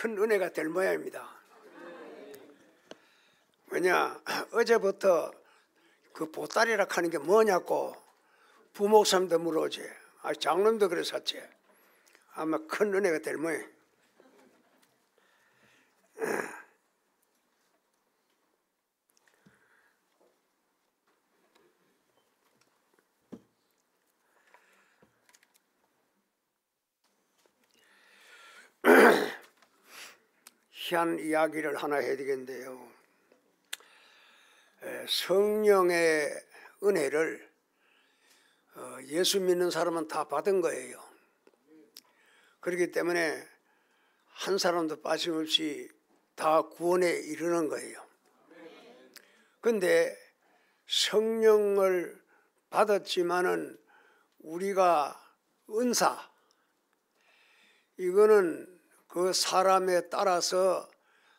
큰 은혜가 될 모양입니다. 왜냐, 어제부터 그 보따리라 하는 게 뭐냐고 부목사님도 물어오지, 장로님도 그랬었지. 아마 큰 은혜가 될 모양. 희한 이야기를 하나 해야 되겠는데요. 성령의 은혜를 예수 믿는 사람은 다 받은 거예요. 그렇기 때문에 한 사람도 빠짐없이 다 구원에 이르는 거예요. 그런데 성령을 받았지만은 우리가 은사, 이거는 그 사람에 따라서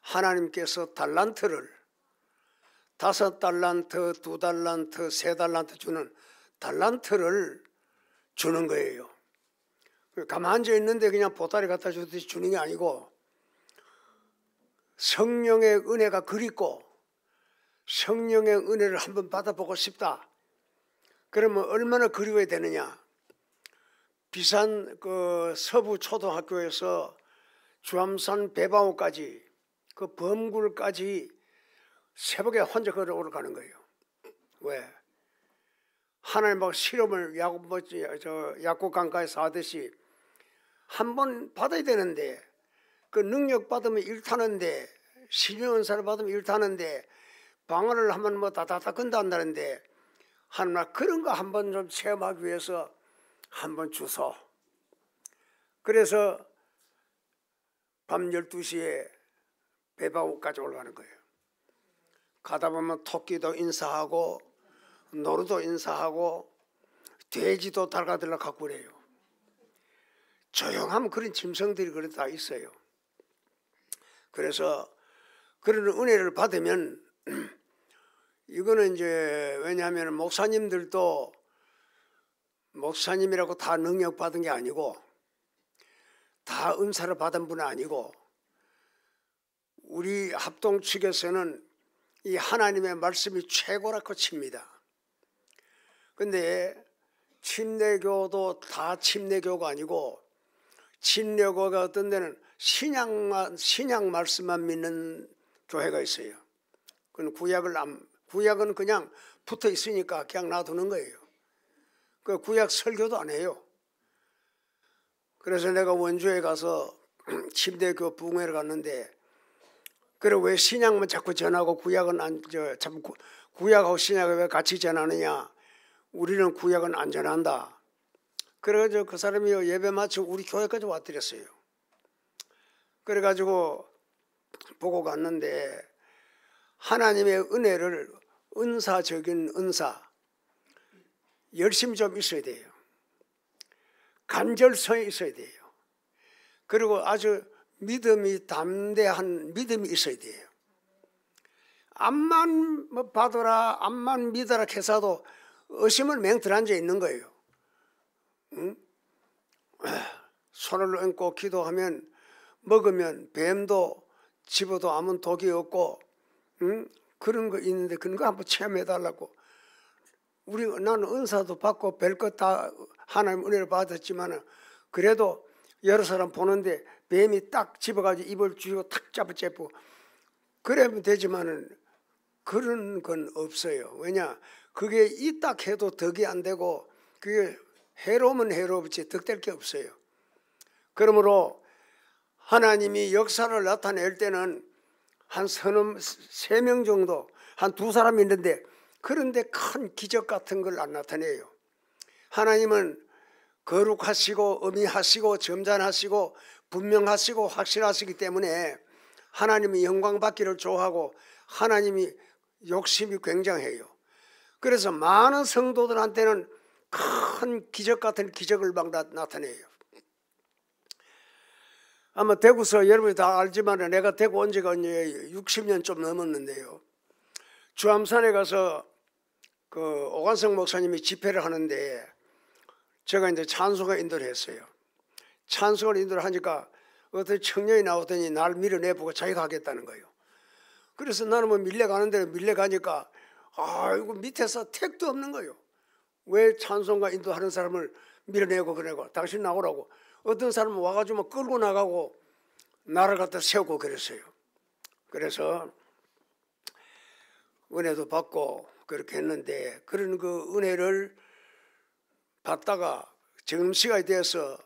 하나님께서 달란트를 5달란트, 2달란트, 3달란트 주는 달란트를 주는 거예요. 가만히 앉아 있는데 그냥 보따리 갖다 주듯이 주는 게 아니고 성령의 은혜가 그립고 성령의 은혜를 한번 받아보고 싶다. 그러면 얼마나 그리워야 되느냐. 비산 그 서부 초등학교에서 주암산 배방호까지 그 범굴까지 새벽에 혼자 걸어오러 가는 거예요. 왜? 하나님 막 실험을 약국 강가에서 하듯이 한 번 받아야 되는데 그 능력 받으면 일타는데 신령 은사를 받으면 일타는데 방언을 한번 뭐 다다다 건다 한다는데 하나님 그런 거 한번 좀 체험하기 위해서 한번 주소. 그래서 밤 12시에 배방호까지 올라가는 거예요. 가다 보면 토끼도 인사하고 노루도 인사하고 돼지도 달가들라 갖고 그래요. 조용하면 그런 짐승들이 그래 다 있어요. 그래서 그런 은혜를 받으면 이거는 이제 왜냐하면 목사님들도 목사님이라고 다 능력 받은 게 아니고 다 은사를 받은 분은 아니고 우리 합동 측에서는 이 하나님의 말씀이 최고라고 칩니다. 근데 침례교도 다 침례교가 아니고 침례교가 어떤 데는 신약 말씀만 믿는 교회가 있어요. 그건 구약은 그냥 붙어 있으니까 그냥 놔두는 거예요. 그 구약 설교도 안 해요. 그래서 내가 원주에 가서 침례교 부흥회를 갔는데 그래 왜 신약만 자꾸 전하고 구약은 참 구약하고 신약을 왜 같이 전하느냐? 우리는 구약은 안 전한다. 그래가지고 그 사람이 예배 마치고 우리 교회까지 왔더랬어요. 그래가지고 보고 갔는데 하나님의 은혜를 은사적인 은사 열심히 좀 있어야 돼요. 간절성이 있어야 돼요. 그리고 아주 믿음이 담대한 믿음이 있어야 돼요. 암만 뭐 받아라 암만 믿어라 해서도 의심을 맹들 앉아 있는 거예요. 응? 손을 얹고 기도하면 먹으면 뱀도 집어도 아무 독이 없고 응? 그런 거 있는데 그런 거 한번 체험해달라고. 나는 은사도 받고 별것 다 하나님 은혜를 받았지만 그래도 여러 사람 보는데 뱀이 딱 집어가지고 입을 쥐고 탁 잡아채고 그러면 되지만은 그런 건 없어요. 왜냐 그게 있다 해도 덕이 안 되고 그게 해로우면 해로우지 덕될 게 없어요. 그러므로 하나님이 역사를 나타낼 때는 한 3명 정도 한 2사람 있는데 그런데 큰 기적 같은 걸 안 나타내요. 하나님은 거룩하시고 엄히하시고 점잖하시고 분명하시고 확실하시기 때문에 하나님이 영광 받기를 좋아하고 하나님이 욕심이 굉장해요. 그래서 많은 성도들한테는 큰 기적 같은 기적을 막 나타내요. 아마 대구서 여러분이 다 알지만 내가 대구 온 지가 60년 좀 넘었는데요. 주암산에 가서 그 오관성 목사님이 집회를 하는데 제가 이제 찬송가 인도를 했어요. 찬송을 인도를 하니까 어떤 청년이 나오더니 날 밀어내보고 자기가 하겠다는 거예요. 그래서 나는 뭐 밀려가는 대로 밀려가니까 아이고 밑에서 택도 없는 거예요. 왜 찬송가 인도하는 사람을 밀어내고 그러고 당신 나오라고. 어떤 사람은 와가지고 끌고 나가고 나를 갖다 세우고 그랬어요. 그래서 은혜도 받고 그렇게 했는데 그런 그 은혜를 받다가 지금 시간이 돼서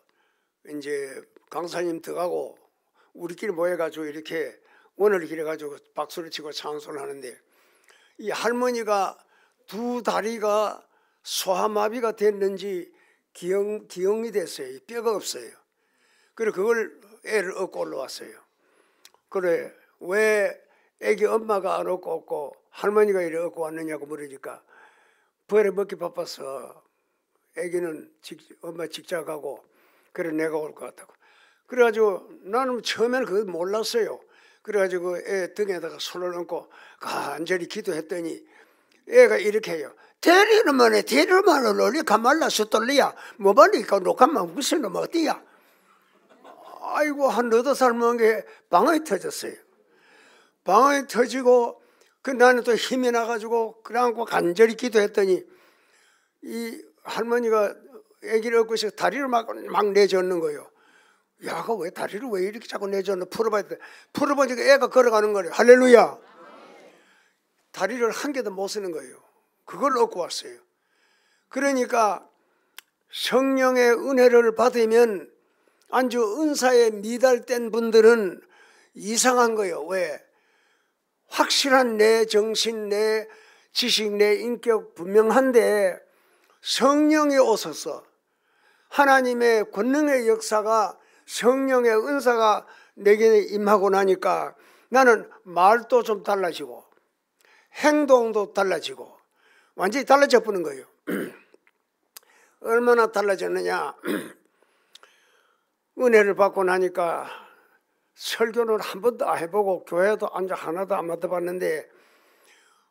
이제 강사님 들어가고 우리끼리 모여가지고 이렇게 원을 기려가지고 박수를 치고 찬송을 하는데 이 할머니가 두 다리가 소아마비가 됐는지 기형이 됐어요. 뼈가 없어요. 그래 그걸 애를 얻고 올라왔어요. 그래 왜 애기 엄마가 안 얻고 없고 할머니가 이래 얻고 왔느냐고 물으니까 벌에 먹기 바빠서 애기는 엄마 직장 가고 그래 내가 올 것 같다고. 그래가지고 나는 처음에는 그걸 몰랐어요. 그래가지고 애 등에다가 손을 얹고 간절히 기도했더니 애가 이렇게 해요. 대리는 해 대리만을 올리 가말라 수돌리야 뭐 말이니까 녹화만 무슨 놈 어디야. 아이고 한 8살 먹은 게 방언이 터졌어요. 방언이 터지고 그 나는 또 힘이 나가지고 그래갖고 간절히 기도했더니 이 할머니가 애기를 얻고 있어 다리를 막 내젓는 거예요. 야가 왜 다리를 왜 이렇게 자꾸 내줬나 풀어보니까 애가 걸어가는 거예요. 할렐루야. 다리를 한 개도 못 쓰는 거예요. 그걸 얻고 왔어요. 그러니까 성령의 은혜를 받으면 아주 은사에 미달된 분들은 이상한 거예요. 왜? 확실한 내 정신, 내 지식, 내 인격 분명한데 성령이 오셔서 하나님의 권능의 역사가 성령의 은사가 내게 임하고 나니까 나는 말도 좀 달라지고 행동도 달라지고 완전히 달라져 버린 거예요. 얼마나 달라졌느냐. 은혜를 받고 나니까 설교는 한 번도 안 해보고 교회도 앉아 하나도 안 맡아봤는데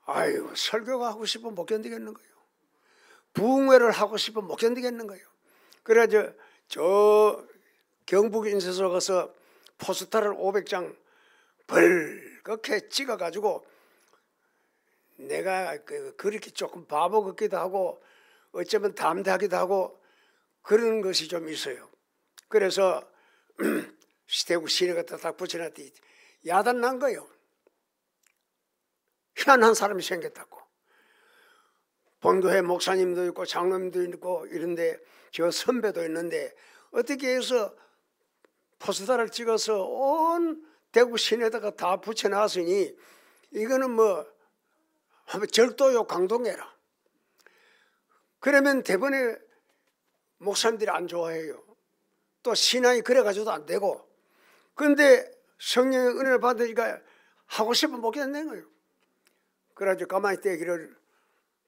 아유 설교가 하고 싶으면 못 견디겠는 거예요. 부흥회를 하고 싶으면 못 견디겠는 거예요. 그래서 저 경북 인쇄소 가서 포스터를 500장 벌겋게 찍어가지고 내가 그렇게 조금 바보 같기도 하고 어쩌면 담대하기도 하고 그런 것이 좀 있어요. 그래서 대구 시내 갖다 딱 붙여놨더니 야단 난 거예요. 희한한 사람이 생겼다고. 본교회 목사님도 있고 장로님도 있고 이런데 저 선배도 있는데 어떻게 해서 포스터를 찍어서 온 대구 시내에다가 다 붙여놨으니 이거는 뭐 한번 절도요 강동해라. 그러면 대번에 목사님들이 안 좋아해요. 또 신앙이 그래가지고도 안 되고. 그런데 성령의 은혜를 받으니까 하고 싶으면 못 견디는 거예요. 그래가지고 가만히 떼기를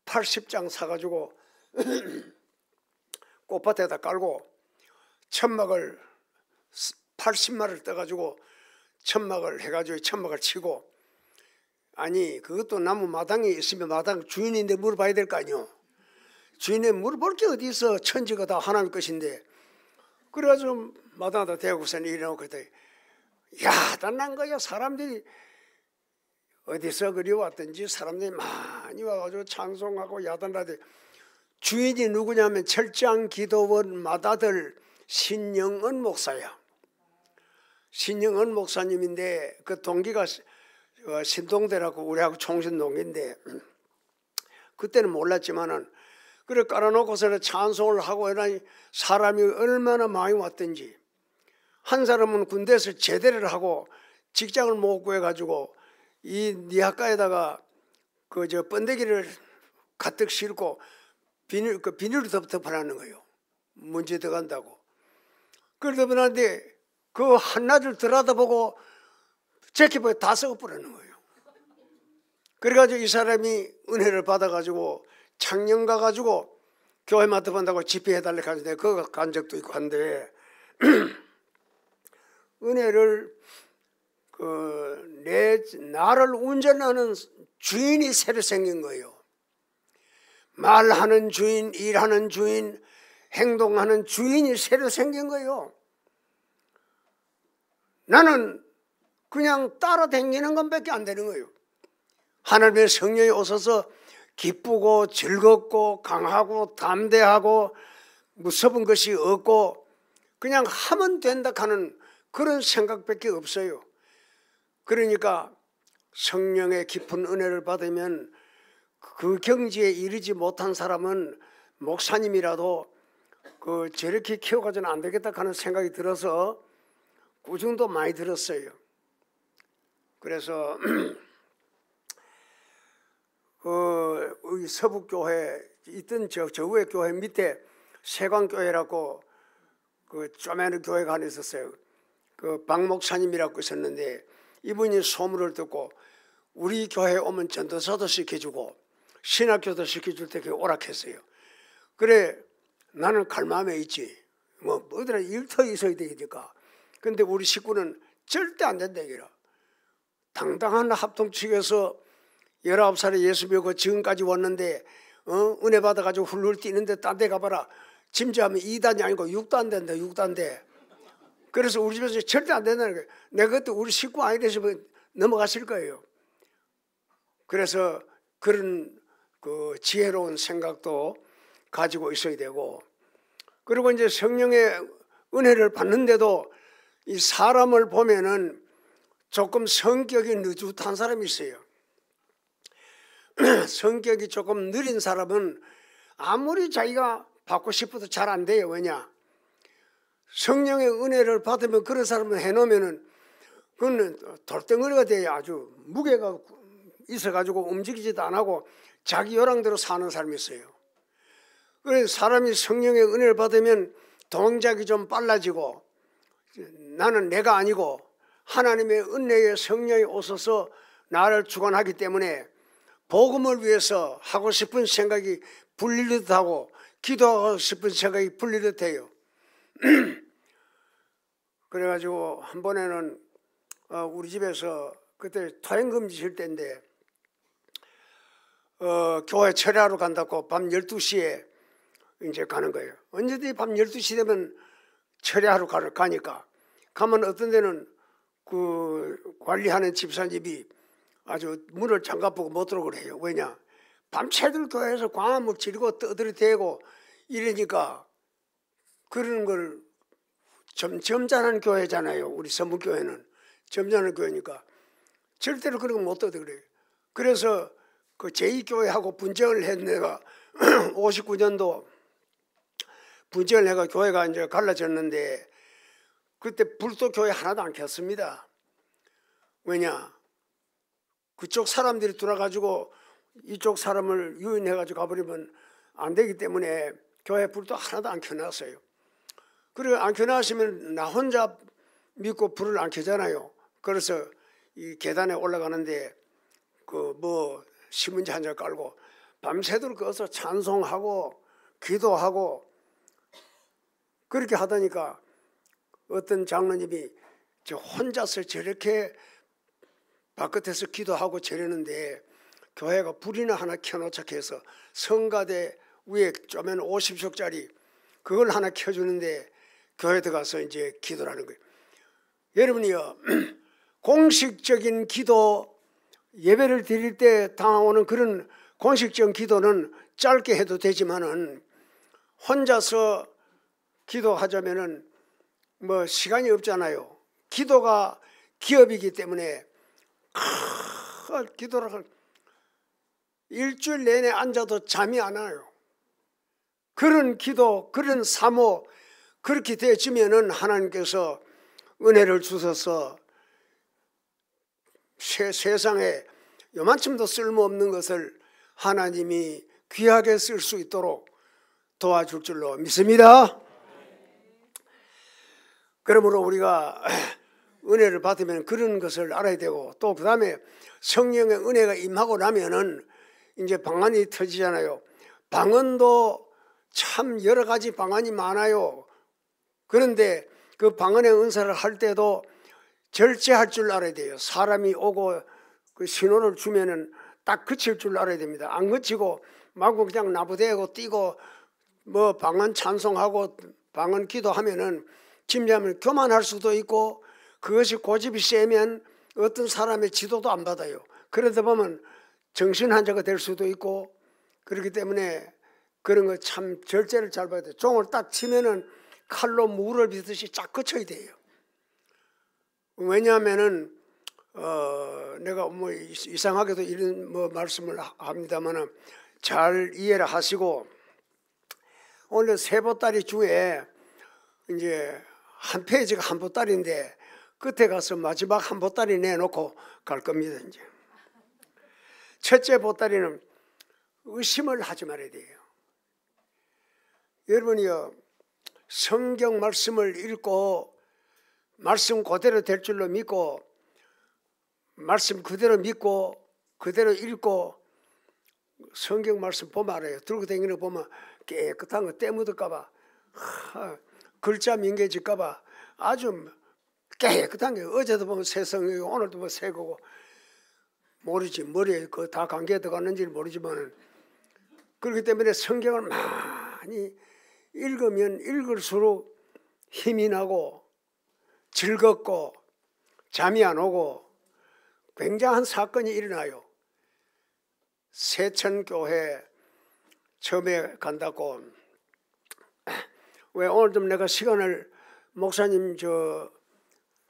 80장 사가지고 꽃밭에다 깔고 천막을 80마리를 떠가지고 천막을 해가지고 천막을 치고 아니 그것도 나무 마당에 있으면 마당 주인인데 물어봐야 될 거 아니요. 주인이 물어볼 게 어디 있어. 천지가 다 하나님 것인데. 그래가지고 마당에다 대고선 일어나고 그랬더니 야단난 거야. 사람들이 어디서 그리 왔든지 사람들이 많이 와가지고 찬송하고 야단나대. 주인이 누구냐면 철장기도원 마다들 신영은 목사야. 신영은 목사님인데 그 동기가 신동대라고 우리하고 총신동기인데 그때는 몰랐지만은 그래 깔아놓고서는 찬송을 하고 이러니 사람이 얼마나 많이 왔든지 한 사람은 군대에서 제대를 하고 직장을 못 구해가지고 이 니학가에다가 그 저 번데기를 가득 싣고 비닐을 덮어놓는 거예요. 문제 들어간다고. 그러다 보는데 그 한낮을 들여다보고 재킷보에 다 썩어버리는 거예요. 그래가지고 이 사람이 은혜를 받아가지고 창녕 가가지고 교회 맡아본다고 집회해달라고 하는데 그거 간 적도 있고 한데 은혜를 나를 운전하는 주인이 새로 생긴 거예요. 말하는 주인, 일하는 주인, 행동하는 주인이 새로 생긴 거예요. 나는 그냥 따라다니는 것밖에 안 되는 거예요. 하나님의 성령이 오셔서 기쁘고 즐겁고 강하고 담대하고 무서운 것이 없고 그냥 하면 된다 하는 그런 생각밖에 없어요. 그러니까 성령의 깊은 은혜를 받으면 그 경지에 이르지 못한 사람은 목사님이라도 저렇게 키워가지고는 안 되겠다 하는 생각이 들어서 꾸중도 많이 들었어요. 그래서 우리 서북교회 있던 저 위에 교회 밑에 세광교회라고 쪼매는 교회가 하나 있었어요. 박 목사님이라고 있었는데 이분이 소문을 듣고 우리 교회에 오면 전도사도 시켜주고 신학교도 시켜줄 때 오락했어요. 그래 나는 갈 마음에 있지. 뭐 어디나 일터 있어야 되니까. 근데 우리 식구는 절대 안 된다 이거라. 당당한 합동측에서 19살에 예수 믿고 지금까지 왔는데 은혜 받아가지고 훌훌 뛰는데 딴 데 가봐라. 짐작하면 2단이 아니고 6단 된다. 6단대. 그래서 우리 집에서 절대 안 된다는 거예요. 내가 그때 우리 식구 아니 되시면 넘어갔을 거예요. 그래서 그런 지혜로운 생각도 가지고 있어야 되고, 그리고 이제 성령의 은혜를 받는데도 이 사람을 보면은 조금 성격이 느긋한 사람이 있어요. 성격이 조금 느린 사람은 아무리 자기가 받고 싶어도 잘 안 돼요. 왜냐? 성령의 은혜를 받으면 그런 사람을 해놓으면은 그거는 돌덩어리가 돼야 아주 무게가 있어가지고 움직이지도 안 하고 자기 요랑대로 사는 사람이 있어요. 그래서 사람이 성령의 은혜를 받으면 동작이 좀 빨라지고 나는 내가 아니고 하나님의 은혜의 성령이 오셔서 나를 주관하기 때문에 복음을 위해서 하고 싶은 생각이 불리듯 하고 기도하고 싶은 생각이 불리듯 해요. 그래가지고 한 번에는 우리 집에서 그때 토행금지 칠 때인데 교회 철야하러 간다고 밤 12시에 이제 가는 거예요. 언제든지 밤 12시 되면 철야하러 가니까 가면 어떤 데는 관리하는 집사님이 아주 문을 잠가보고 못 들어오게 해요. 왜냐? 밤새들 교회에서 광화문 지르고 떠들이대고 이러니까 그런 걸 점잖은 교회잖아요. 우리 선문교회는 점잖은 교회니까 절대로 그런 거 못 떠들 그래요. 그래서 그 제2교회하고 분쟁을 했 내가 59년도 분쟁을 해가 교회가 이제 갈라졌는데 그때 불도 교회 하나도 안 켰습니다. 왜냐? 그쪽 사람들이 들어가지고 이쪽 사람을 유인해가지고 가버리면 안 되기 때문에 교회 불도 하나도 안 켜놨어요. 그리고 안 켜놨으면 나 혼자 믿고 불을 안 켜잖아요. 그래서 이 계단에 올라가는데 신문지 한 장 깔고 밤새도록 거기서 찬송하고 기도하고 그렇게 하다니까 어떤 장로님이 저 혼자서 저렇게 바깥에서 기도하고 저러는데 교회가 불이나 하나 켜놓자 해서 성가대 위에 쪼면 50석짜리 그걸 하나 켜주는데 교회 들어가서 이제 기도를 하는 거예요. 여러분이요, 공식적인 기도 예배를 드릴 때 당하오는 그런 공식적인 기도는 짧게 해도 되지만은 혼자서 기도하자면은 뭐 시간이 없잖아요. 기도가 기업이기 때문에 기도를 일주일 내내 앉아도 잠이 안 와요. 그런 기도, 그런 사모 그렇게 되어지면은 하나님께서 은혜를 주셔서 세상에 요만큼도 쓸모없는 것을 하나님이 귀하게 쓸 수 있도록 도와줄 줄로 믿습니다. 그러므로 우리가 은혜를 받으면 그런 것을 알아야 되고 또 그 다음에 성령의 은혜가 임하고 나면은 이제 방언이 터지잖아요. 방언도 참 여러 가지 방언이 많아요. 그런데 그 방언의 은사를 할 때도 절제할 줄 알아야 돼요. 사람이 오고 그 신호를 주면은 딱 그칠 줄 알아야 됩니다. 안 그치고 마구 그냥 나부대고 뛰고 뭐 방언 찬송하고 방언 기도하면은 짐작하면 교만할 수도 있고 그것이 고집이 세면 어떤 사람의 지도도 안 받아요. 그러다 보면 정신환자가 될 수도 있고, 그렇기 때문에 그런 거 참 절제를 잘 봐야 돼요. 종을 딱 치면은 칼로 무를 비듯이 쫙 거쳐야 돼요. 왜냐하면은 내가 뭐 이상하게도 이런 뭐 말씀을 합니다만은 잘 이해를 하시고, 오늘 세 보따리 중에 이제 한 페이지가 한 보따리인데 끝에 가서 마지막 한 보따리 내놓고 갈 겁니다. 이제 첫째 보따리는 의심을 하지 말아야 돼요. 여러분이요, 성경 말씀을 읽고 말씀 그대로 될 줄로 믿고 말씀 그대로 믿고 그대로 읽고, 성경 말씀 보면 알아요. 들고 다니는 거 보면 깨끗한 거 때 묻을까 봐, 글자 민개질까 봐 아주 깨끗한 게, 어제도 보면 새 성경이고 오늘도 보면 새 거고, 모르지 머리에 그 다 관계가 들어갔는지는 모르지만, 그렇기 때문에 성경을 많이 읽으면 읽을수록 힘이 나고 즐겁고 잠이 안 오고 굉장한 사건이 일어나요. 세천교회 처음에 간다고, 왜 오늘 좀 내가 시간을 목사님 저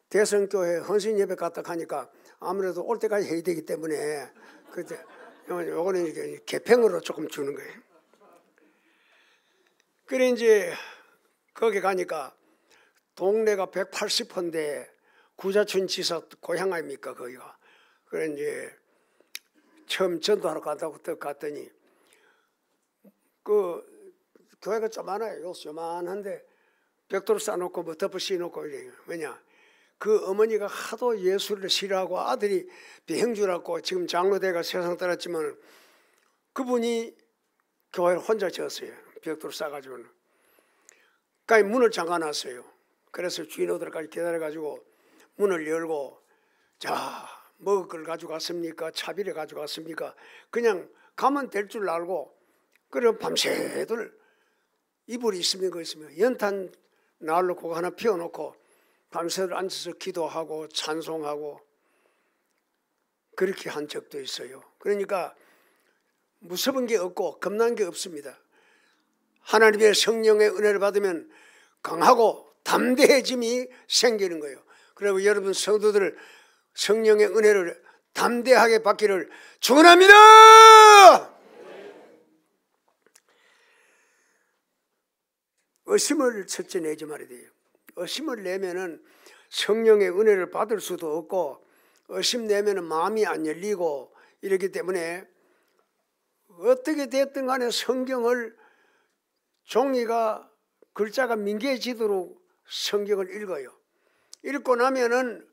대성교회 헌신 예배 갔다 가니까 아무래도 올 때까지 해야 되기 때문에 그때 요거는 이게 개평으로 조금 주는 거예요. 그래 이제 거기 가니까 동네가 180호인데 구자춘 지사 고향 아닙니까 거기가. 그래 이제 처음 전도하러 간다고 갔더니 그 교회가 조만해요. 요만한데 벽돌 쌓아놓고 뭐 덮어 씌워놓고 이래요. 왜냐, 그 어머니가 하도 예수를 싫어하고 아들이 비행주라고 지금 장로대가 세상 떠났지만 그분이 교회를 혼자 지었어요. 벽돌 쌓아가지고는. 그러니까 문을 잠가놨어요. 그래서 주인어들까지 기다려가지고 문을 열고, 자, 먹을 걸 가져갔습니까? 차비를 가져갔습니까? 그냥 가면 될 줄 알고, 그럼 밤새들 이불이 있으면 그 있으면 연탄 나홀로 그거 하나 피워놓고 밤새들 앉아서 기도하고 찬송하고 그렇게 한 적도 있어요. 그러니까 무서운 게 없고 겁난 게 없습니다. 하나님의 성령의 은혜를 받으면 강하고 담대해짐이 생기는 거예요. 그리고 여러분 성도들 성령의 은혜를 담대하게 받기를 축원합니다. 의심을 첫째 내지 말아야 돼요. 의심을 내면은 성령의 은혜를 받을 수도 없고, 의심 내면은 마음이 안 열리고 이렇기 때문에 어떻게 됐든 간에 성경을 종이가 글자가 민개지도록 성경을 읽어요. 읽고 나면은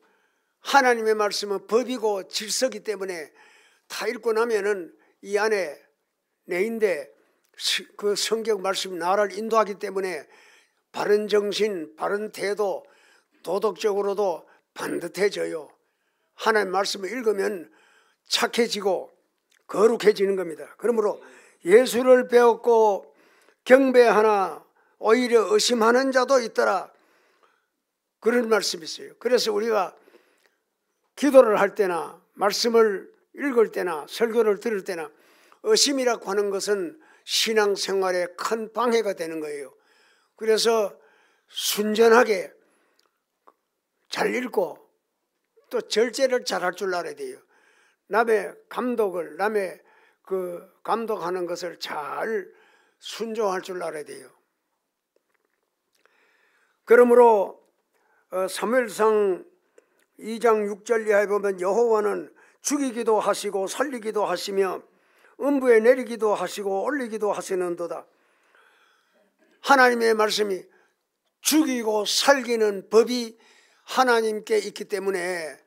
하나님의 말씀은 법이고 질서기 때문에 다 읽고 나면은 이 안에 내인데 그 성경 말씀이 나를 인도하기 때문에 바른 정신, 바른 태도, 도덕적으로도 반듯해져요. 하나님 말씀을 읽으면 착해지고 거룩해지는 겁니다. 그러므로 예수를 배웠고 경배하나 오히려 의심하는 자도 있더라, 그런 말씀이 있어요. 그래서 우리가 기도를 할 때나 말씀을 읽을 때나 설교를 들을 때나 의심이라고 하는 것은 신앙생활에 큰 방해가 되는 거예요. 그래서 순전하게 잘 읽고 또 절제를 잘 할 줄 알아야 돼요. 남의 감독을, 남의 그 감독하는 것을 잘 순종할 줄 알아야 돼요. 그러므로 사무엘상 2장 6절 이하에 보면 여호와는 죽이기도 하시고 살리기도 하시며 음부에 내리기도 하시고 올리기도 하시는도다. 하나님의 말씀이 죽이고 살기는 법이 하나님께 있기 때문에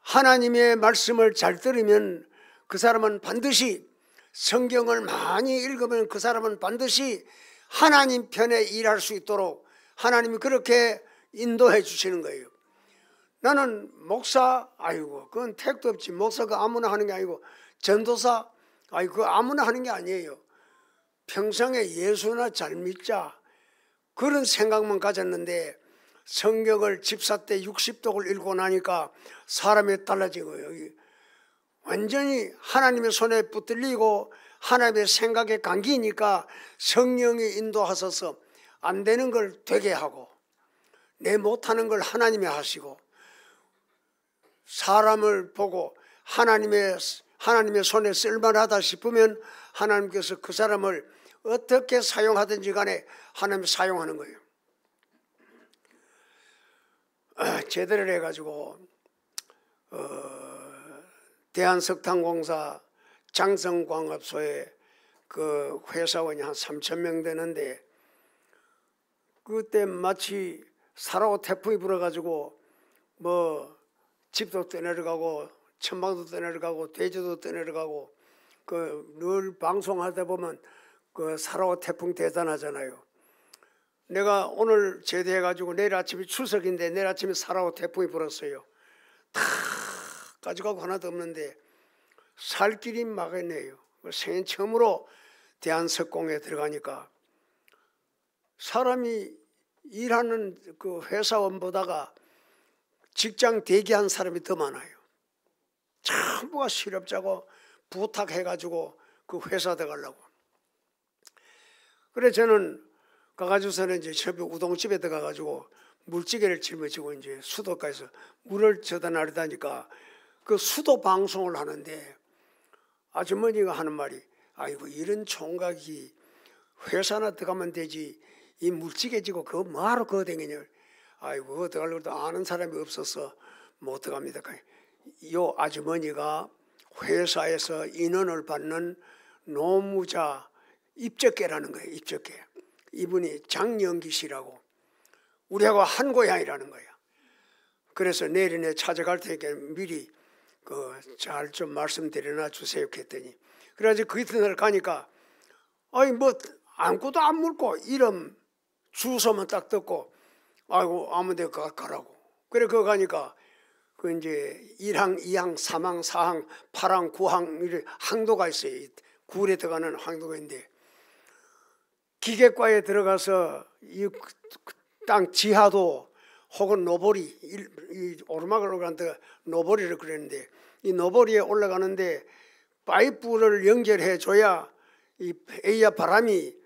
하나님의 말씀을 잘 들으면 그 사람은 반드시, 성경을 많이 읽으면 그 사람은 반드시 하나님 편에 일할 수 있도록 하나님이 그렇게 인도해 주시는 거예요. 나는 목사, 아이고 그건 택도 없지, 목사가 아무나 하는 게 아니고 전도사, 아이고 그거 아무나 하는 게 아니에요. 평생에 예수나 잘 믿자 그런 생각만 가졌는데 성경을 집사 때 60독을 읽고 나니까 사람이 달라진 거예요. 완전히 하나님의 손에 붙들리고 하나님의 생각에 감기니까 성령이 인도하셔서 안 되는 걸 되게 하고 내 못하는 걸 하나님이 하시고 사람을 보고 하나님의 손에 쓸만하다 싶으면 하나님께서 그 사람을 어떻게 사용하든지 간에 하나님이 사용하는 거예요. 제대로 해가지고 대한석탄공사 장성광합소에 그 회사원이 한 3,000명 되는데 그때 마치 4.5 태풍이 불어가지고 뭐 집도 떠내려가고 천막도 떠내려가고 돼지도 떠내려가고 그 늘 방송하다 보면 그 4.5 태풍 대단하잖아요. 내가 오늘 제대해가지고 내일 아침에 추석인데 내일 아침에 4.5 태풍이 불었어요. 다 가져가고 하나도 없는데 살 길이 막았네요. 생애 처음으로 대한석공에 들어가니까 사람이 일하는 그 회사원보다가 직장 대기한 사람이 더 많아요. 전부가 실업자고 부탁해가지고 그 회사 들어가려고. 그래 저는 가가지고서는 이제 새벽 우동집에 들어가가지고 물찌개를 짊어지고 이제 수도가에서 물을 저다 나르다니까 그 수도 방송을 하는데 아주머니가 하는 말이 아이고 이런 총각이 회사나 들어가면 되지 이 물찌개 지고 그거 뭐하러 그거 댕기냐. 아이고 그거 들어가려고 아는 사람이 없어서 못 들어갑니다. 요 아주머니가 회사에서 인원을 받는 노무자 입적계라는 거예요. 입적계. 이분이 장영기 씨라고 우리하고 한 고향이라는 거야. 그래서 내일에 찾아갈 테니까 미리 잘 좀 말씀드려놔 주세요 했더니 그래가지고 그 이튿날 가니까 아니 뭐 아무것도 안 물고 이름 주소만 딱 듣고 아이고 아무데 가라고. 그래 그거 가니까 그 이제 1항, 2항, 3항, 4항, 8항, 9항 이런 항도가 있어요. 굴에 들어가는 항도가 있는데 기계과에 들어가서 이 땅 지하도 혹은 노보리 이 오르막을 올라가는데 노보리를 그랬는데 이 노보리에 올라가는데 파이프를 연결해 줘야 이 에이야 바람이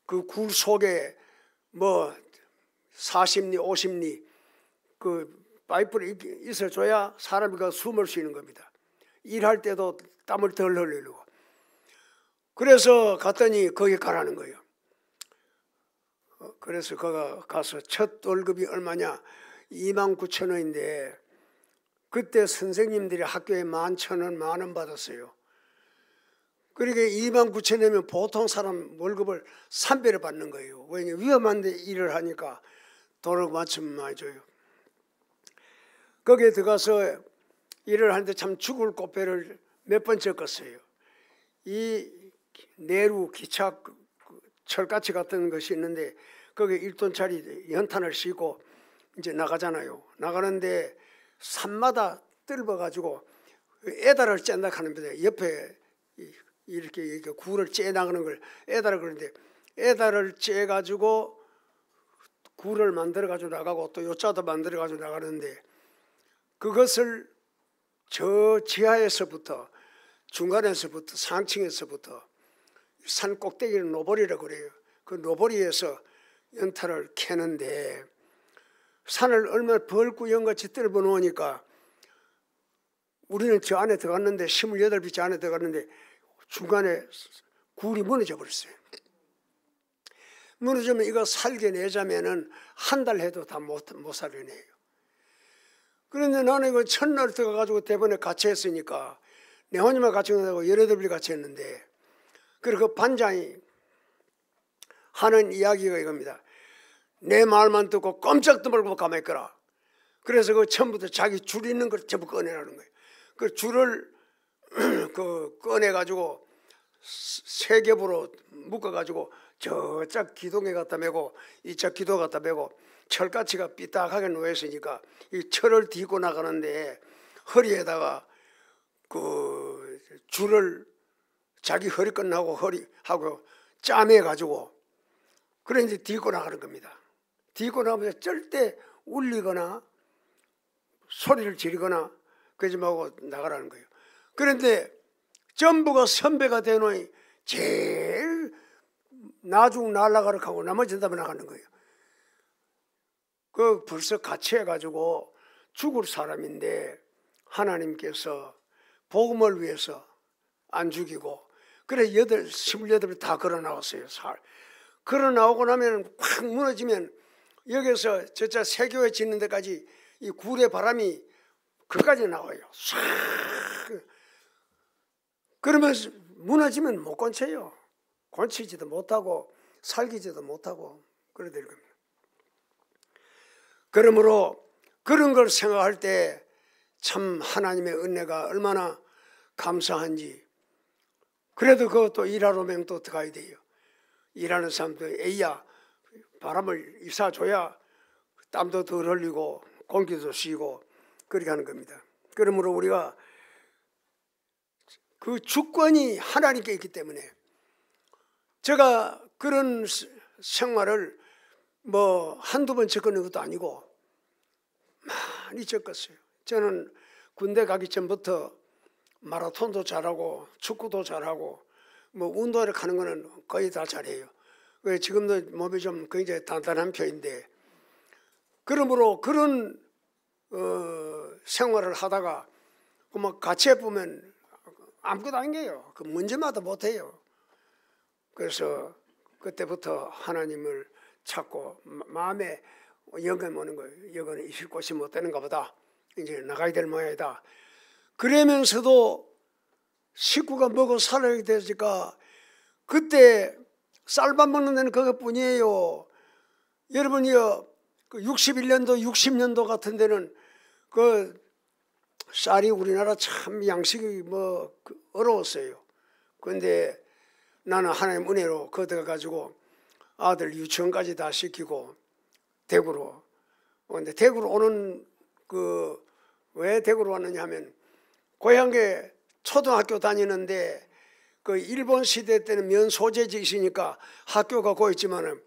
그 굴 속에 뭐 40리 50리 그 파이프를 있어 줘야 사람이 그 숨을 쉬는 겁니다. 일할 때도 땀을 덜 흘리려고. 그래서 갔더니 거기 가라는 거예요. 그래서 거기 가서 첫 월급이 얼마냐 29,000원인데 그때 선생님들이 학교에 11,000원, 10,000원 받았어요. 그러니까 29,000원이면 보통 사람 월급을 3배를 받는 거예요. 왜냐하면 위험한 데 일을 하니까 돈을 맞추면 많이 줘요. 거기에 들어가서 일을 하는데 참 죽을 꽃배를 몇 번 적었어요. 이 내루 기차 철가치 같은 것이 있는데 거기에 1톤짜리 연탄을 싣고 이제 나가잖아요. 나가는데 산마다 뜰어가지고 에다를 짠다 하는데 옆에 이렇게 굴을 째 나가는 걸 에다를 그러는데 에다를 째 가지고 굴을 만들어 가지고 나가고 또 요자도 만들어 가지고 나가는데 그것을 저 지하에서부터 중간에서부터 상층에서부터 산 꼭대기를 노보리라고 그래요. 그 노보리에서 연탄을 캐는데 산을 얼마나 벌구형같이 뜰어 놓으니까 우리는 저 안에 들어갔는데 28빛 안에 들어갔는데 중간에 굴이 무너져 버렸어요. 무너지면 이거 살겨내자면은 한 달 해도 다 못 살려내요. 그런데 나는 이거 첫날 들어가가지고 대번에 같이 했으니까 내 혼자만 같이 한다고 18이 같이 했는데 그리고 그 반장이 하는 이야기가 이겁니다. 내 말만 듣고 꼼짝도 말고 가만히 있거라. 그래서 그 처음부터 자기 줄 있는 걸 전부 꺼내라는 거예요. 그 줄을 꺼내가지고 세 겹으로 묶어가지고 저짝 기둥에 갖다 매고 이짝 기둥 갖다 매고 철가치가 삐딱하게 놓여있으니까 이 철을 뒤고 나가는데 허리에다가 그 줄을 자기 허리 끝나고 허리하고 짜매가지고 그래 이제 뒤고 나가는 겁니다. 뒤고 나가면서 절대 울리거나 소리를 지르거나 그러지 말고 나가라는 거예요. 그런데 전부가 선배가 되노니 제일 나중 날아가라고 하고 나머지 다 나가는 거예요. 그 벌써 같이 해가지고 죽을 사람인데 하나님께서 복음을 위해서 안 죽이고 그래 28을 다 걸어 나왔어요. 걸어 나오고 나면 확 무너지면 여기서 저자 세교회 짓는 데까지 이 구레 바람이 그까지 나와요. 싹. 그러면 무너지면 못 건쳐요. 건치지도 못하고 살기지도 못하고 그래 될 겁니다. 그러므로 그런 걸 생각할 때 참 하나님의 은혜가 얼마나 감사한지. 그래도 그것도 일하러 오면 또 들어가야 돼요. 일하는 사람도 에이야 바람을 이사줘야 땀도 덜 흘리고 공기도 쉬고 그렇게 하는 겁니다. 그러므로 우리가 그 주권이 하나님께 있기 때문에 제가 그런 생활을 뭐 한두 번 겪은 것도 아니고 많이 겪었어요. 저는 군대 가기 전부터 마라톤도 잘하고 축구도 잘하고 뭐 운동을 하는 거는 거의 다 잘해요. 지금도 몸이 좀 굉장히 단단한 편인데 그러므로 그런 생활을 하다가 뭐 같이 해보면 아무것도 아닌 게요. 그 문제마다 못해요. 그래서 그때부터 하나님을 찾고 마음에 영감 오는 거예요. 여기는 있을 곳이 못 되는가 보다. 이제 나가야 될 모양이다. 그러면서도 식구가 먹고 살아야 되니까 그때 쌀밥 먹는 데는 그것뿐이에요. 여러분이요, 그 61년도, 60년도 같은 데는 그 쌀이 우리나라 참 양식이 뭐 어려웠어요. 그런데 나는 하나님 은혜로 거기가 가지고 아들 유치원까지 다 시키고 대구로. 근데 대구로 오는 왜 대구로 왔느냐 하면 고향에 초등학교 다니는데 그 일본 시대 때는 면 소재지 있으니까 학교가 거있지만은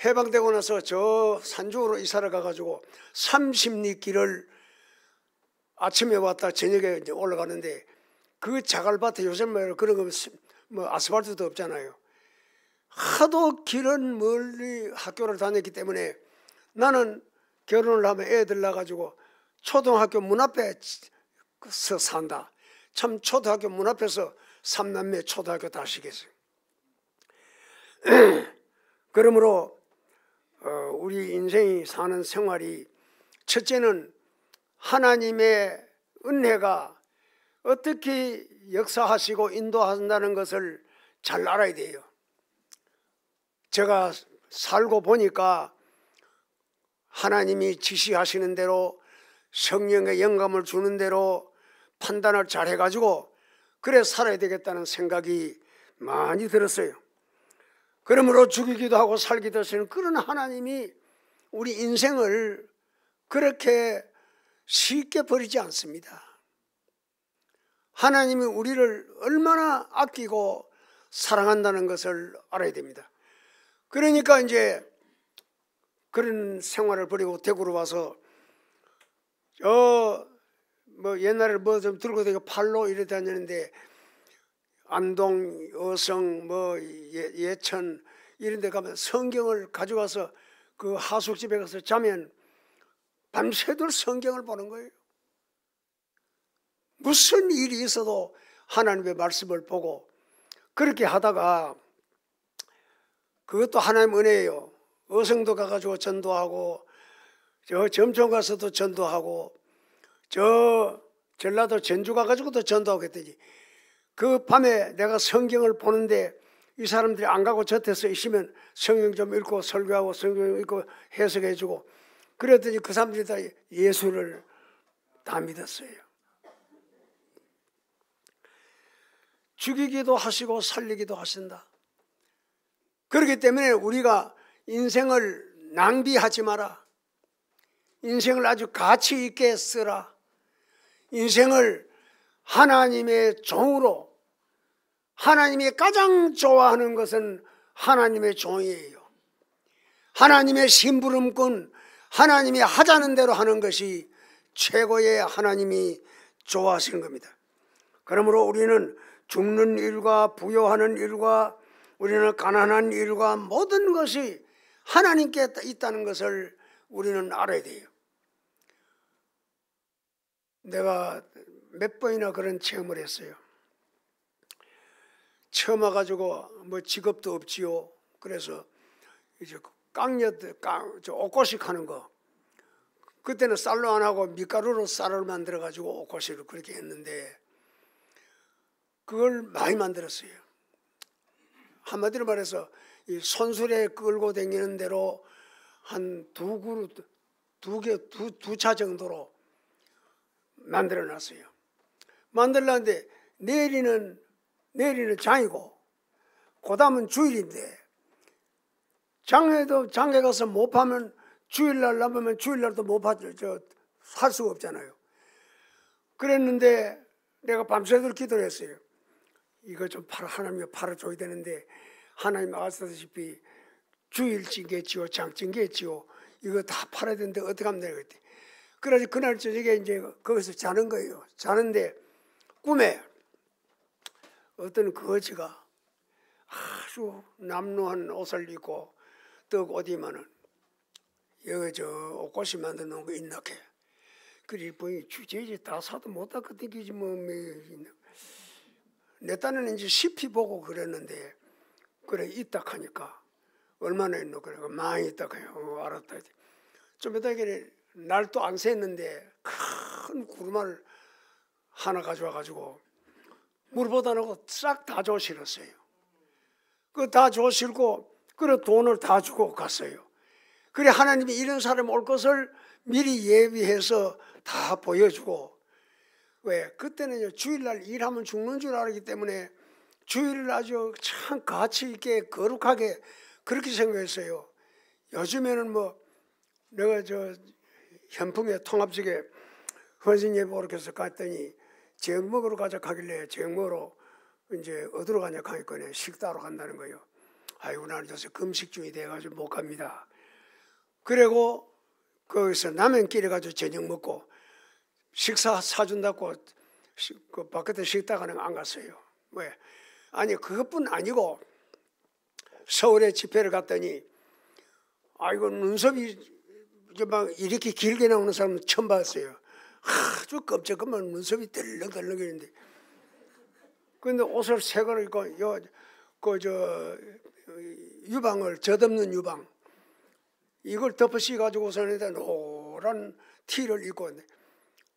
해방되고 나서 저 산중으로 이사를 가가지고 30리 길을 아침에 왔다 저녁에 이제 올라가는데 그 자갈밭에 요새 뭐 그런 거 뭐 아스팔트도 없잖아요. 하도 길은 멀리 학교를 다녔기 때문에 나는 결혼을 하면 애들 낳아가지고 초등학교 문 앞에서 산다. 참 초등학교 문 앞에서 3남매 초등학교 다시겠어요. 그러므로 우리 인생이 사는 생활이 첫째는 하나님의 은혜가 어떻게 역사하시고 인도한다는 것을 잘 알아야 돼요. 제가 살고 보니까 하나님이 지시하시는 대로 성령의 영감을 주는 대로 판단을 잘 해가지고 그래 살아야 되겠다는 생각이 많이 들었어요. 그러므로 죽이기도 하고 살기도 하시는 그런 하나님이 우리 인생을 그렇게 쉽게 버리지 않습니다. 하나님이 우리를 얼마나 아끼고 사랑한다는 것을 알아야 됩니다. 그러니까 이제 그런 생활을 버리고 대구로 와서 뭐 옛날에 뭐 좀 들고 다니고 팔로 이래 다녔는데 안동, 어성, 뭐 예천 이런 데 가면 성경을 가져가서 그 하숙집에 가서 자면 밤새도록 성경을 보는 거예요. 무슨 일이 있어도 하나님의 말씀을 보고 그렇게 하다가 그것도 하나님 은혜예요. 어성도 가가지고 전도하고 저 점촌 가서도 전도하고 저 전라도 전주 가가지고도 전도하고 했더니 그 밤에 내가 성경을 보는데 이 사람들이 안 가고 젖에서 있으면 성경 좀 읽고 설교하고 성경 읽고 해석해주고 그랬더니 그 사람들이 다 예수를 다 믿었어요. 죽이기도 하시고 살리기도 하신다. 그렇기 때문에 우리가 인생을 낭비하지 마라. 인생을 아주 가치 있게 쓰라. 인생을 하나님의 종으로, 하나님이 가장 좋아하는 것은 하나님의 종이에요. 하나님의 심부름꾼, 하나님이 하자는 대로 하는 것이 최고의 하나님이 좋아하시는 겁니다. 그러므로 우리는 죽는 일과 부요하는 일과 우리는 가난한 일과 모든 것이 하나님께 있다는 것을 우리는 알아야 돼요. 내가 몇 번이나 그런 체험을 했어요. 처음 와가지고 뭐 직업도 없지요. 그래서 이제 옷고식 하는 거, 그때는 쌀로 안 하고 밀가루로 쌀을 만들어 가지고 옷고식을 그렇게 했는데 그걸 많이 만들었어요. 한마디로 말해서 이 손수레 끌고 다니는 대로 한 두 그릇, 두 차 정도로 만들어 놨어요. 만들려는데 내일은 장이고 그다음은 주일인데 장에 가서 못 파면 주일날 남으면 주일날도 못 살 수가 없잖아요. 그랬는데 내가 밤새도록 기도를 했어요. 이거 좀 하나님이 팔아줘야 되는데 하나님 아시다시피 주일쯤겠지요, 장쯤겠지요. 이거 다 팔아야 되는데 어떻게 하면 되나 그랬대. 그래서 그날 저녁에 이제 거기서 자는 거예요. 자는데 꿈에 어떤 거지가 아주 남루한 옷을 입고 떡 옷 입으면은 여기 저 옷꽃이 만들어 놓은 거 있나 게. 그래 보니 주제지 다 사도 못 닦아 땡기지 뭐. 내 딴에는 이제 싶이 보고 그랬는데 그래 있다 하니까 얼마나 있노 그래 많이 있다 해요. 알았다. 좀 이따 날도 안 샜는데 큰 구루마를 하나 가져와 가지고 물보다 넣고 싹 다 줘 실었어요. 그 다 줘 실고 그래 돈을 다 주고 갔어요. 그래 하나님이 이런 사람 올 것을 미리 예비해서 다 보여주고. 왜? 그때는 주일날 일하면 죽는 줄 알기 때문에 주일을 아주 참 가치 있게 거룩하게 그렇게 생각했어요. 요즘에는 뭐 내가 저 현풍의 통합직에 헌신 예배 오러 해서 갔더니 저녁 먹으러 가자 가길래 저녁 먹으러 이제 어디로 가냐 하니까 식사하러 간다는 거예요. 아이고 나는 요새 금식주의 돼가지고 못 갑니다. 그리고 거기서 라면끼리 가지고 저녁 먹고 식사 사준다고 그 바깥에 식당은 안 갔어요. 왜? 아니 그것뿐 아니고 서울에 집회를 갔더니 아이고 눈썹이 막 이렇게 길게 나오는 사람은 처음 봤어요. 아주 깜짝깜짝 눈썹이 덜렁덜렁거리는데 근데 옷을 새 거를 입고 유방을 젖없는 유방 이걸 덮어 씌가지고서는 노란 티를 입고 있는데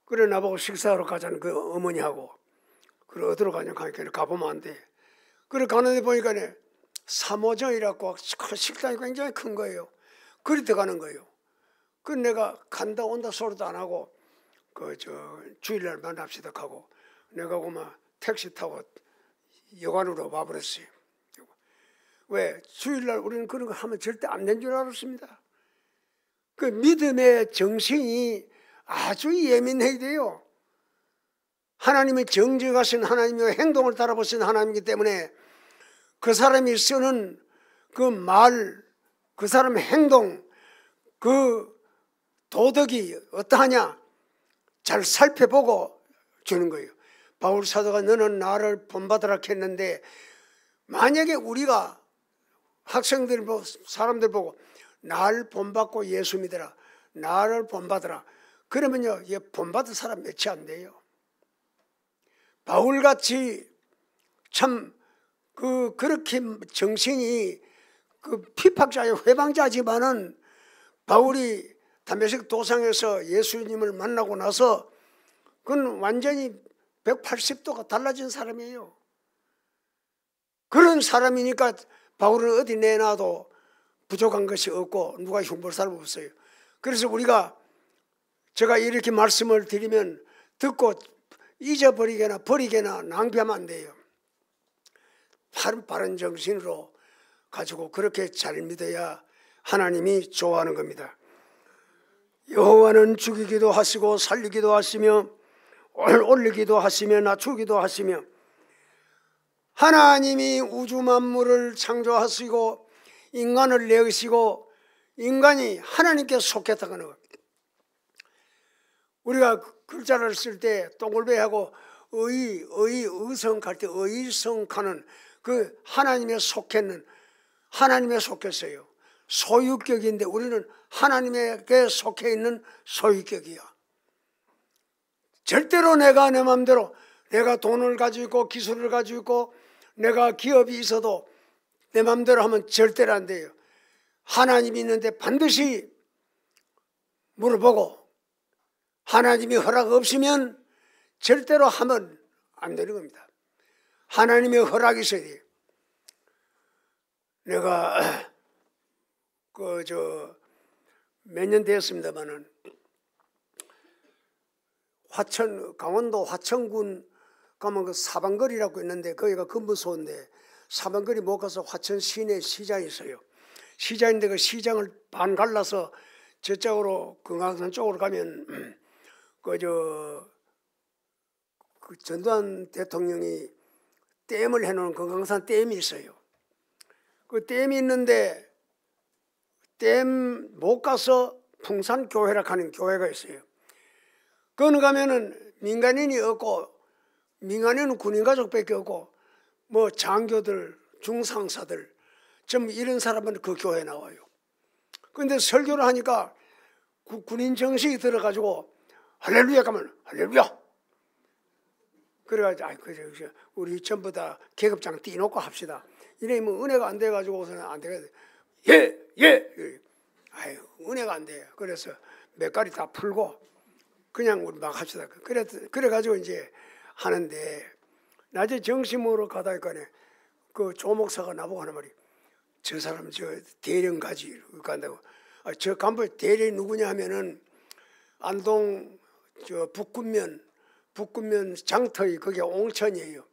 그래 나보고 식사하러 가자는 그 어머니하고 그래 어디로 가냐 하니까 가보면 안 돼. 그래 가는데 보니까 3호점이라고 식당이 굉장히 큰 거예요. 그리 들어가는 거예요. 그래 내가 간다 온다 소리도 안 하고 주일날 만납시다 하고 내가 그만 택시 타고 여관으로 와버렸어요. 왜? 주일날 우리는 그런 거 하면 절대 안 된 줄 알았습니다. 그 믿음의 정신이 아주 예민해야 돼요. 하나님의 정직하신 하나님의 행동을 따라보신 하나님이기 때문에 그 사람이 쓰는 그 말, 그 사람의 행동, 그 도덕이 어떠하냐 잘 살펴보고 주는 거예요. 바울 사도가 너는 나를 본받으라 했는데 만약에 우리가 학생들 보고 사람들 보고 날 본받고 예수 믿으라 나를 본받으라 그러면요 얘 본받을 사람 몇이 안 돼요. 바울같이 참 그렇게 정신이 피팍자의 회방자지만은 바울이 담메색 도상에서 예수님을 만나고 나서 그건 완전히 180도가 달라진 사람이에요. 그런 사람이니까 바울은 어디 내놔도 부족한 것이 없고 누가 흉볼 사람 없어요. 그래서 우리가 제가 이렇게 말씀을 드리면 듣고 잊어버리거나 버리거나 낭비하면 안 돼요. 바른 정신으로 가지고 그렇게 잘 믿어야 하나님이 좋아하는 겁니다. 여호와는 죽이기도 하시고 살리기도 하시며 올리기도 하시며 낮추기도 하시며 하나님이 우주 만물을 창조하시고 인간을 내으시고 인간이 하나님께 속했다고 하는 겁니다. 우리가 글자를 쓸 때 동글베하고 의성할 때 의성하는 그 하나님에 속했는, 하나님에 속했어요. 소유격인데 우리는 하나님에게 속해 있는 소유격이야. 절대로 내가 내 마음대로, 내가 돈을 가지고 있고 기술을 가지고 있고 내가 기업이 있어도 내 마음대로 하면 절대로 안 돼요. 하나님이 있는데 반드시 물어보고 하나님이 허락 없으면 절대로 하면 안 되는 겁니다. 하나님의 허락이 있어야 돼요. 내가 몇 년 됐습니다만은 강원도 화천군 가면 그 사방거리라고 있는데 거기가 근무소인데 사방거리 못 가서 화천 시내 시장이 있어요. 시장인데 그 시장을 반 갈라서 저쪽으로 금강산 쪽으로 가면 그 전두환 대통령이 댐을 해놓은 금강산 댐이 있어요. 그 댐이 있는데 댐 못 가서 풍산교회라 하는 교회가 있어요. 거기 가면은 민간인이 없고, 민간인은 군인가족밖에 없고, 뭐 장교들, 중상사들, 좀 이런 사람은 그 교회에 나와요. 그런데 설교를 하니까 군인 정식이 들어가지고 할렐루야 가면 할렐루야. 그래가지고 우리 전부 다 계급장 띄놓고 합시다. 이러면 은혜가 안 돼가지고서는 안 되거든. 예. 아유, 은혜가 안 돼요. 그래서 몇 가지 다 풀고 그냥 우리 막 합시다. 그래가지고 이제 하는데 낮에 정심으로 가다 보니까 그 조목사가 나보고 하는 말이, 저 사람 저 대령 가지 간다고. 저 간부 대령이 누구냐 하면은 안동 저 북군면 장터이 그게 옹천이에요.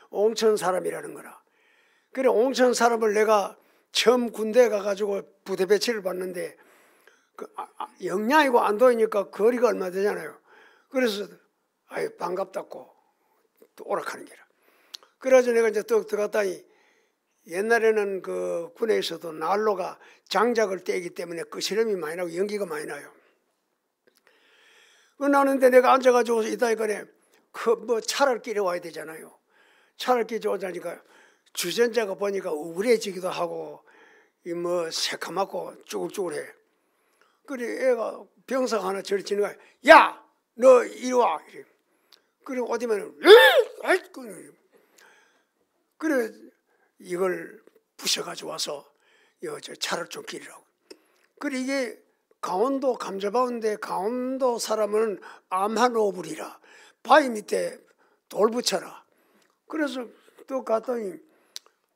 옹천 사람이라는 거라. 그래 옹천 사람을 내가 처음 군대에 가가지고 부대 배치를 받는데 영양이고 안도이니까 거리가 얼마 되잖아요. 그래서 아유 반갑다고 또 오락하는 게라. 그래서 내가 이제 또 들어갔다니 옛날에는 그 군에서도 난로가 장작을 떼기 때문에 끄시름이 많이 나고 연기가 많이 나요. 나는데 내가 앉아가지고 이따 이거네 뭐 차를 끼려 와야 되잖아요. 차를 끼려 오자니까 주전자가 보니까 우울해지기도 하고 이 뭐 새카맣고 쭈글쭈글해. 그래 애가 병사가 하나 저리 지는 거야. 야, 너 이리 와. 그래 어디면 그래 이걸 부셔가지고 와서 저 차를 좀 끼리라고. 그래 이게 강원도 감자바운데 강원도 사람은 암한오불이라 바위 밑에 돌 붙여라. 그래서 또 갔더니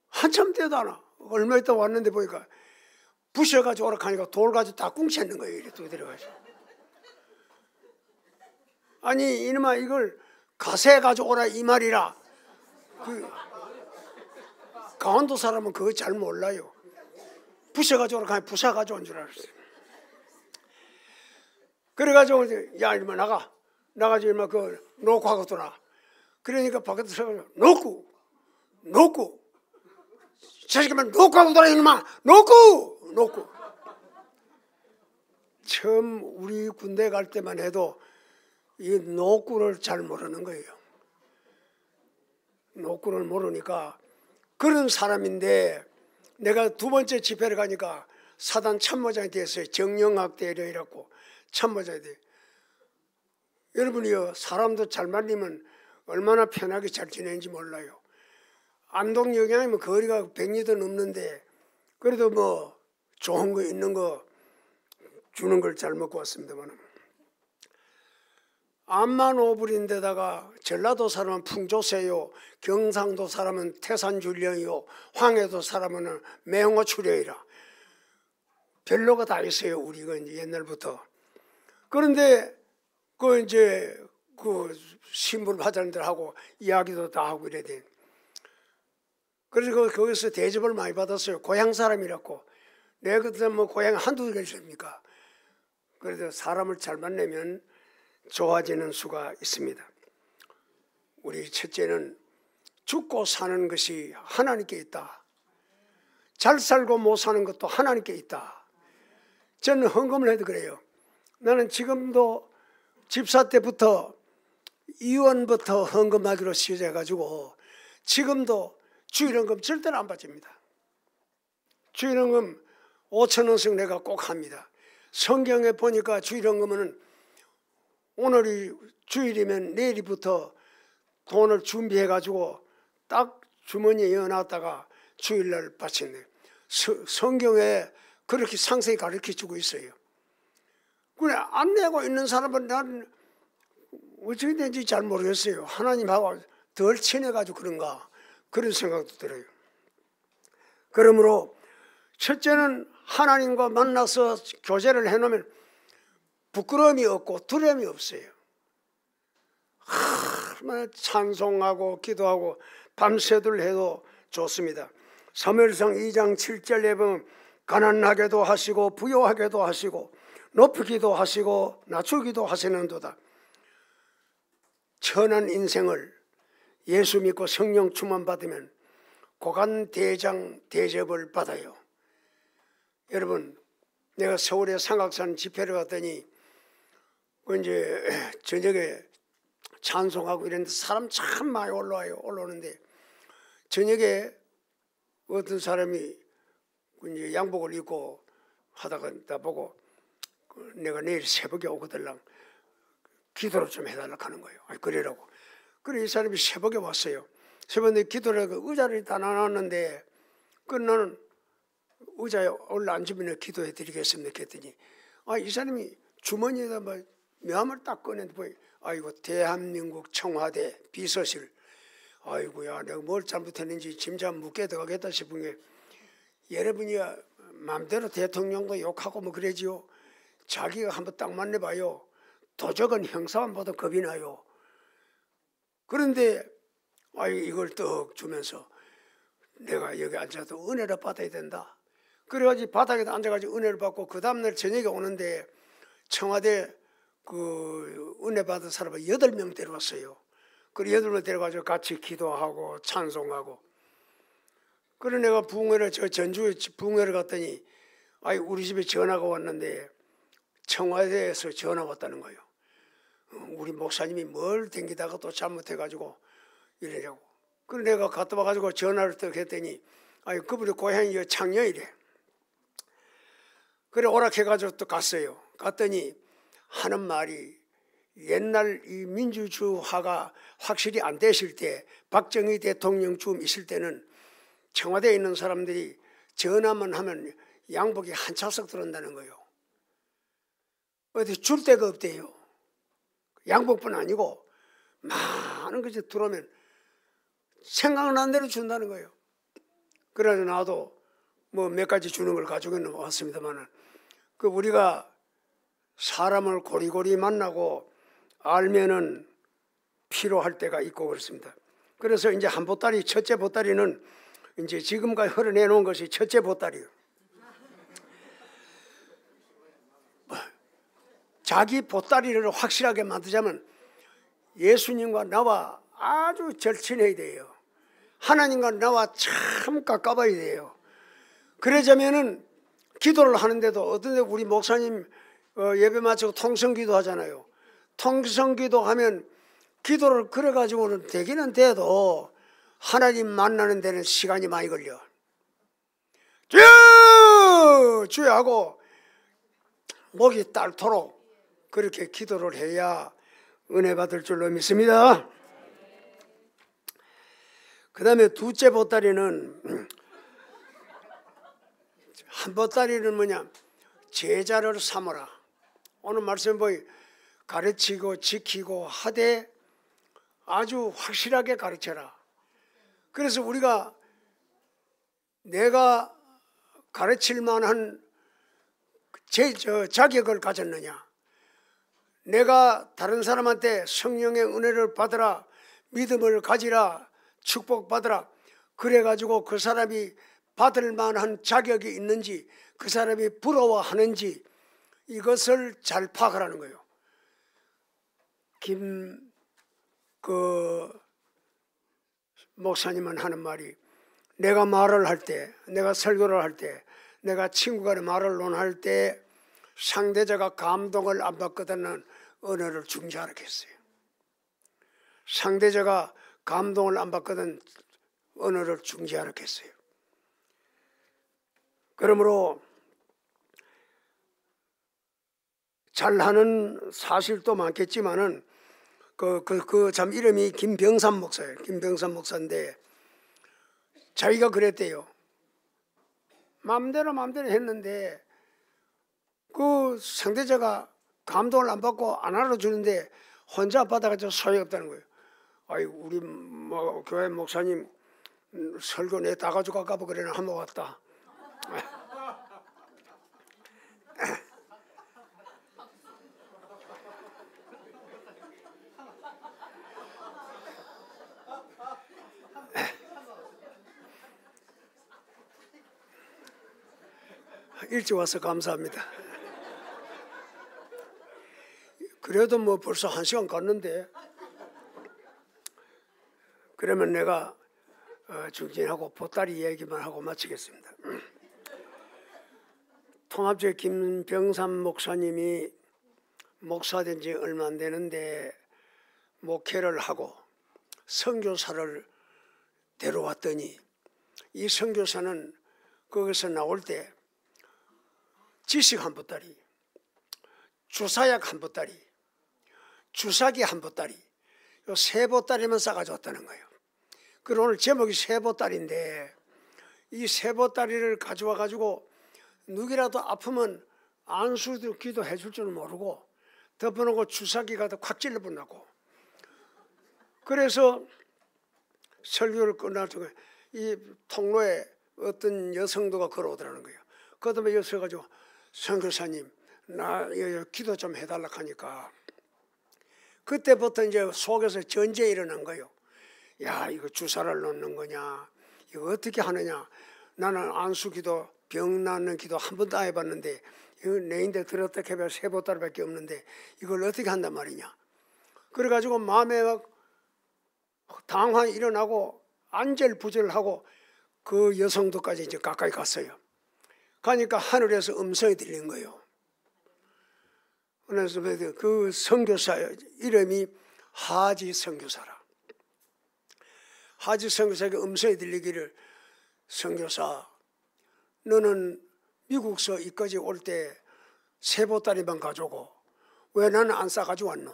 한참 되도 않아. 얼마 있다 왔는데 보니까 부셔가지고 오락하니까 돌 가지고 다 꿍쳤는 거예요. 이렇게 또 들어가지고. 아니 이놈아 이걸 가세 가지고 오라 이 말이라. 강원도 사람은 그거 잘 몰라요. 부셔가지고 오락하니 부셔가지고 온 줄 알았어요. 그래가지고 야 이놈아 나가지고 이놈아 그 놓고 하고 돌아. 그러니까 바깥에서 놓고 자식이만 놓고 하고 돌아 이놈아 놓고. 처음 우리 군대 갈 때만 해도 이 놓고를 잘 모르는 거예요. 놓고를 모르니까 그런 사람인데 내가 두 번째 집회를 가니까 사단 참모장이 됐어요. 정영학 대령이라고 참모장이 돼. 여러분이요 사람도 잘 만나면 얼마나 편하게 잘 지내는지 몰라요. 안동 영양이면 거리가 100리도 넘는데 그래도 뭐 좋은 거 있는 거 주는 걸 잘 먹고 왔습니다만 암만 오불인데다가 전라도 사람은 풍조세요, 경상도 사람은 태산줄령이요, 황해도 사람은 매홍어출령이라 별로가 다 있어요. 우리가 이제 옛날부터. 그런데 그 이제 그 신분 화장들하고 이야기도 다 하고 이래야 돼. 그래서 거기서 대접을 많이 받았어요. 고향 사람이라고. 내가 그때 뭐 고향 한두 개 있습니까? 그래서 사람을 잘 만나면 좋아지는 수가 있습니다. 우리 첫째는 죽고 사는 것이 하나님께 있다. 잘 살고 못 사는 것도 하나님께 있다. 저는 헌금을 해도 그래요. 나는 지금도 집사 때부터 이원부터 헌금하기로 시작해가지고 지금도 주일헌금 절대로 안 빠집니다. 주일헌금 5,000원씩 내가 꼭 합니다. 성경에 보니까 주일헌금은 오늘이 주일이면 내일부터 돈을 준비해가지고 딱 주머니에 넣어놨다가 주일날 바친대요. 성경에 그렇게 상세히 가르쳐주고 있어요. 그래 안 내고 있는 사람은 난 어떻게 된지 잘 모르겠어요. 하나님하고 덜 친해가지고 그런가 그런 생각도 들어요. 그러므로 첫째는 하나님과 만나서 교제를 해놓으면 부끄러움이 없고 두려움이 없어요. 얼마나 찬송하고 기도하고 밤새들 해도 좋습니다. 사무엘상 2장 7절에 보면 가난하게도 하시고 부요하게도 하시고 높이기도 하시고 낮추기도 하시는도다. 천한 인생을 예수 믿고 성령 충만 받으면 고간 대장 대접을 받아요. 여러분, 내가 서울에 삼각산 집회를 갔더니 이제 저녁에 찬송하고 이런데 사람 참 많이 올라오는데 저녁에 어떤 사람이 이제 양복을 입고 하다가 나보고 내가 내일 새벽에 오거들랑 기도를 좀 해달라고 하는 거예요. 아니, 그래라고. 그래 이 사람이 새벽에 왔어요. 새벽에 기도를 하고 의자를 다 놔놨는데 나는 의자에 올라앉으면 기도해 드리겠습니다 했더니 이 사람이 주머니에다 명함을 딱 꺼냈는데 아이고 대한민국 청와대 비서실 아이고야 내가 뭘 잘못했는지 짐작 묻게 들어가겠다 싶은 게 여러분이 마음대로 대통령도 욕하고 뭐 그러지요. 자기가 한번 딱 만나봐요. 도적은 형사만보다 겁이 나요. 그런데 이걸 떡 주면서 내가 여기 앉아서 은혜를 받아야 된다. 그래가지고 바닥에 앉아가지고 은혜를 받고 그 다음날 저녁에 오는데 청와대 그 은혜 받은 사람을 8명 데려왔어요. 그리고 8명 데려가지고 같이 기도하고 찬송하고. 그래 내가 부흥회를 전주에 부흥회를 갔더니 우리 집에 전화가 왔는데 청와대에서 전화 왔다는 거예요. 우리 목사님이 뭘 댕기다가 또 잘못해가지고 이러냐고. 그래 내가 갔다 와가지고 전화를 딱 했더니 그분이 고향이 창녕이래. 그래 오락해가지고 또 갔어요. 갔더니 하는 말이 옛날 이 민주주의화가 확실히 안 되실 때 박정희 대통령 좀 있을 때는 청와대에 있는 사람들이 전화만 하면 양복이 한 차석 들어온다는 거예요. 어디 줄 데가 없대요. 양복뿐 아니고 많은 것이 들어오면 생각난 대로 준다는 거예요. 그래서 나도 뭐 몇 가지 주는 걸 가지고는 왔습니다만 우리가 사람을 고리고리 만나고 알면은 필요할 때가 있고 그렇습니다. 그래서 이제 한 보따리, 첫째 보따리는 이제 지금까지 흘러내놓은 것이 첫째 보따리예요. 자기 보따리를 확실하게 만들자면 예수님과 나와 아주 절친해야 돼요. 하나님과 나와 참 가까워야 돼요. 그러자면은 기도를 하는데도 어떤 데 우리 목사님 예배 마치고 통성기도 하잖아요. 통성기도 하면 기도를 그래가지고는 되기는 돼도 하나님 만나는 데는 시간이 많이 걸려. 주여 하고 목이 딸토록 그렇게 기도를 해야 은혜 받을 줄로 믿습니다. 그 다음에 둘째 보따리는 한 보따리는 뭐냐? 제자를 삼으라. 오늘 말씀 보이 가르치고 지키고 하되 아주 확실하게 가르쳐라. 그래서 우리가 내가 가르칠 만한 자격을 가졌느냐? 내가 다른 사람한테 성령의 은혜를 받으라, 믿음을 가지라, 축복받으라. 그래가지고 그 사람이 받을 만한 자격이 있는지, 그 사람이 부러워하는지 이것을 잘 파악하라는 거예요. 목사님은 하는 말이 내가 말을 할 때, 내가 설교를 할 때, 내가 친구가 말을 논할 때 상대자가 감동을 안 받거든 언어를 중지하라 했어요. 상대자가 감동을 안 받거든 언어를 중지하라 했어요. 그러므로 잘하는 사실도 많겠지만은 참 이름이 김병삼 목사예요. 김병삼 목사인데 자기가 그랬대요. 마음대로 했는데 그 상대자가 감동을 안 받고 안 알아주는데 혼자 받아가지고 소용없다는 거예요. 아이 우리 교회 목사님 설교 내 다 가져갈까 봐 그래 한번 왔다. 일찍 와서 감사합니다. 그래도 뭐 벌써 1시간 갔는데 그러면 내가 중진하고 보따리 얘기만 하고 마치겠습니다. 통합주의 김병삼 목사님이 목사된 지 얼마 안 되는데 목회를 하고 선교사를 데려왔더니 이 선교사는 거기서 나올 때 지식 한 보따리, 주사약 한 보따리, 주사기 한 보따리, 요 3보따리만 싸가지고 왔다는 거예요. 그리고 오늘 제목이 3보따리인데 이 3보따리를 가져와 가지고 누구라도 아프면 안수 기도해 줄 줄 모르고 덮어놓고 주사기가 콱 찔러본다고. 그래서 설교를 끝나서 이 통로에 어떤 여성도가 걸어오더라는 거예요. 그다음에 여기 서가지고 선교사님 나 기도 좀 해달라 하니까 그때부터 이제 속에서 전쟁이 일어난 거예요. 야 이거 주사를 놓는 거냐, 이거 어떻게 하느냐. 나는 안수기도 병 낫는 기도 한 번도 안 해봤는데 이거 내인데 들었다 해봐 3보따리밖에 없는데 이걸 어떻게 한단 말이냐. 그래가지고 마음에 막 당황이 일어나고 안절부절하고 그 여성도까지 이제 가까이 갔어요. 가니까 하늘에서 음성이 들린 거예요. 그래서 그 선교사 이름이 하지 선교사라. 하지 선교사에게 음성이 들리기를 선교사 너는 미국서 이까지 올 때 3보따리만 가져오고 왜 나는 안 싸가지고 왔노?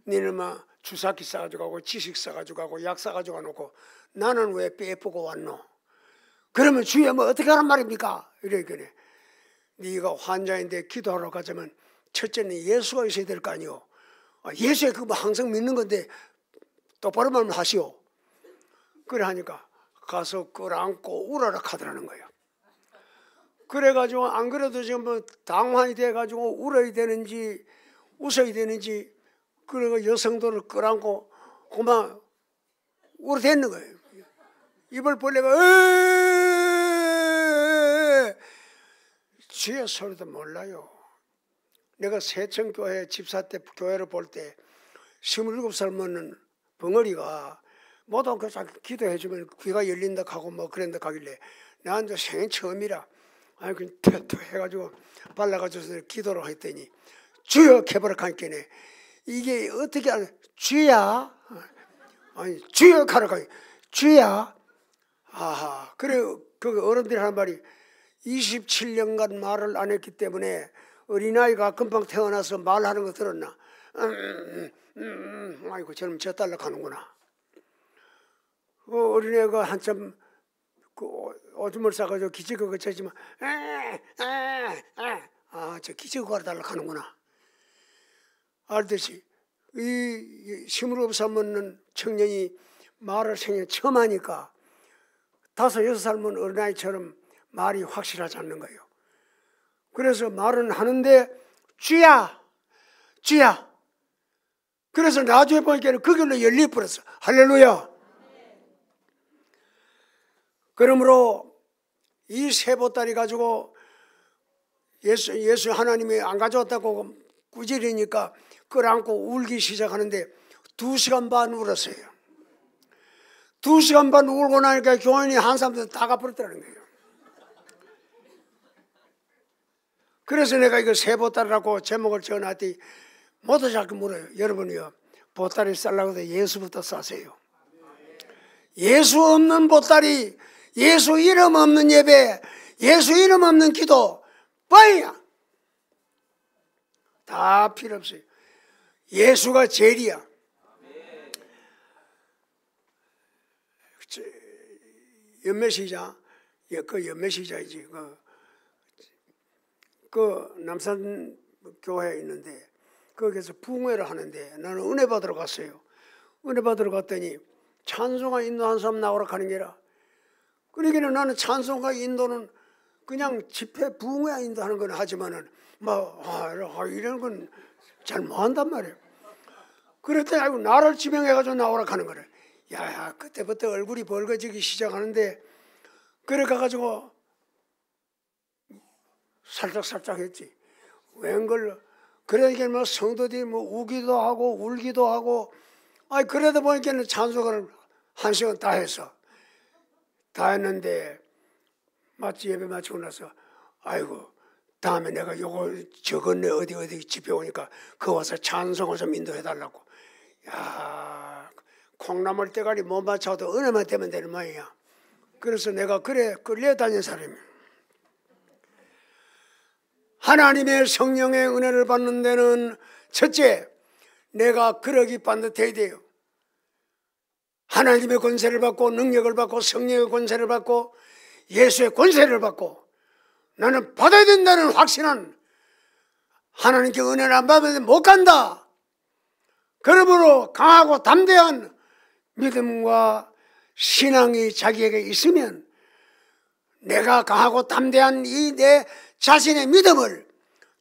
니는 막 주사기 싸가지고 가고 지식 싸가지고 가고 약 싸가지고 가놓고 나는 왜 빼쁘고 왔노? 그러면 주여 뭐 어떻게 하란 말입니까? 이래 그래. 네가 환자인데 기도하러 가자면 첫째는 예수가 있어야 될 거 아니오. 예수에 그거 항상 믿는 건데 똑바로만 하시오. 그래 하니까 가서 끌어안고 울어라 하더라는 거예요. 그래가지고 안 그래도 지금 뭐 당황이 돼가지고 울어야 되는지 웃어야 되는지 그리고 여성도를 끌어안고 그만 울어댔는 거예요. 입을 벌레가 주의 소리도 몰라요. 내가 세천교회 집사 때 교회를 볼 때 27살 먹는 벙어리가 모두 그 기도해 주면 귀가 열린다 하고 뭐 그런다 하길래 나한테 생애 처음이라 아니 그 해가지고 발라가지고 기도를 했더니 주여 개버럭 하니까네 이게 어떻게 하는 주야 아니 주여 가라가 주야 아하 그래 그 어른들이 하는 말이 27년간 말을 안 했기 때문에 어린아이가 금방 태어나서 말하는 거 들었나? 아이고 저놈 젖달라 가는구나. 그 어린애가 한참 그 오줌을 싸가지고 기저귀가 젖지만 저 기저귀가 달라 가는구나. 알듯이 이 27살 먹는 청년이 말을 생애 처음 하니까 5, 6살 먹는 어린아이처럼 말이 확실하지 않는 거예요. 그래서 말은 하는데 주야 주야. 그래서 나중에 보니까 그 길로 열려버렸어. 할렐루야. 그러므로 이 3보따리 가지고 예수 하나님이 안 가져왔다고 꾸짖으니까 끌어안고 울기 시작하는데 2시간 반 울었어요. 2시간 반 울고 나니까 교인이 한 사람들 다 가버렸다는 거예요. 그래서 내가 이거 새 보따리라고 제목을 지어놨더니 모두 자꾸 물어요. 여러분이요, 보따리 쌀라고 해서 예수부터 싸세요. 예수 없는 보따리, 예수 이름 없는 예배, 예수 이름 없는 기도 빠이야. 다 필요 없어요. 예수가 제일이야. 연매시장, 그 연매시장이지. 그 남산 교회에 있는데 거기서 부흥회를 하는데 나는 은혜 받으러 갔어요. 은혜 받으러 갔더니 찬송가 인도한 사람 나오라 하는 게라. 그러기는 나는 찬송가 인도는 그냥 집회 부흥회 인도하는 건 하지만은 이런 건 잘 못한단 말이에요. 그랬더니 아이고 나를 지명해가지고 나오라 하는 거래. 야, 그때부터 얼굴이 벌거지기 시작하는데 그래 가가지고 살짝 했지. 웬걸 그러니까 뭐 성도들이 뭐 우기도 하고 울기도 하고, 아니 그러다 보니까는 찬송을 1시간 다 했어. 다 했는데 마치 예배 마치고 나서 아이고 다음에 내가 요거 적었네 어디 집에 오니까 그 와서 찬송을 좀 인도해달라고. 야, 콩나물 대가리 못 맞춰도 은혜만 되면 되는 모양이야. 그래서 내가 그래 끌려다닌 사람이야. 하나님의 성령의 은혜를 받는 데는 첫째, 내가 그러기 반듯해야 돼요. 하나님의 권세를 받고 능력을 받고 성령의 권세를 받고 예수의 권세를 받고 나는 받아야 된다는 확신한, 하나님께 은혜를 안 받으면 못 간다. 그러므로 강하고 담대한 믿음과 신앙이 자기에게 있으면 내가 강하고 담대한 이 내 자신의 믿음을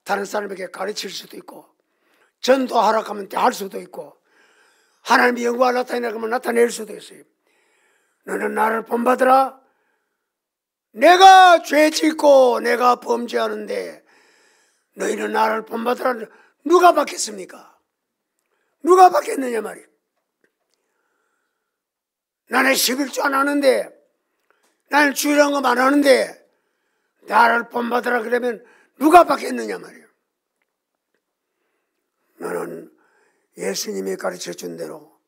다른 사람에게 가르칠 수도 있고, 전도하라 하면 할 수도 있고, 하나님의 영광을 나타내라고 하면 나타낼 수도 있어요. 너는 나를 본받으라. 내가 죄 짓고 내가 범죄하는데 너희는 나를 본받으라. 누가 받겠습니까? 누가 받겠느냐 말이에요. 나는 11조 안 하는데, 나는 주일한 거 안 하는데 나를 본받으라 그러면 누가 받겠느냐 말이에요. 나는 예수님이 가르쳐준 대로,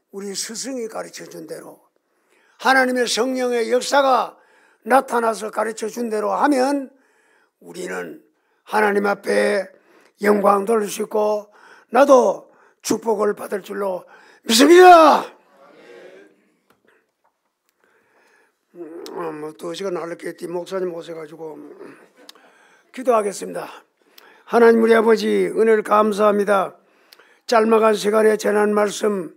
우리 스승이 가르쳐준 대로, 하나님의 성령의 역사가 나타나서 가르쳐준 대로 하면 우리는 하나님 앞에 영광 돌릴 수 있고 나도 축복을 받을 줄로 믿습니다. 뭐 2시간 할랬겠지. 목사님 오셔가지고 기도하겠습니다. 하나님 우리 아버지 은혜를 감사합니다. 짤막한 시간에 전한 말씀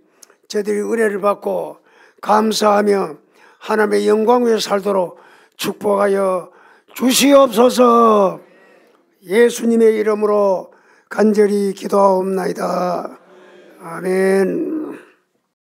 저희들이 은혜를 받고 감사하며 하나님의 영광 위에 살도록 축복하여 주시옵소서. 예수님의 이름으로 간절히 기도하옵나이다. 아멘.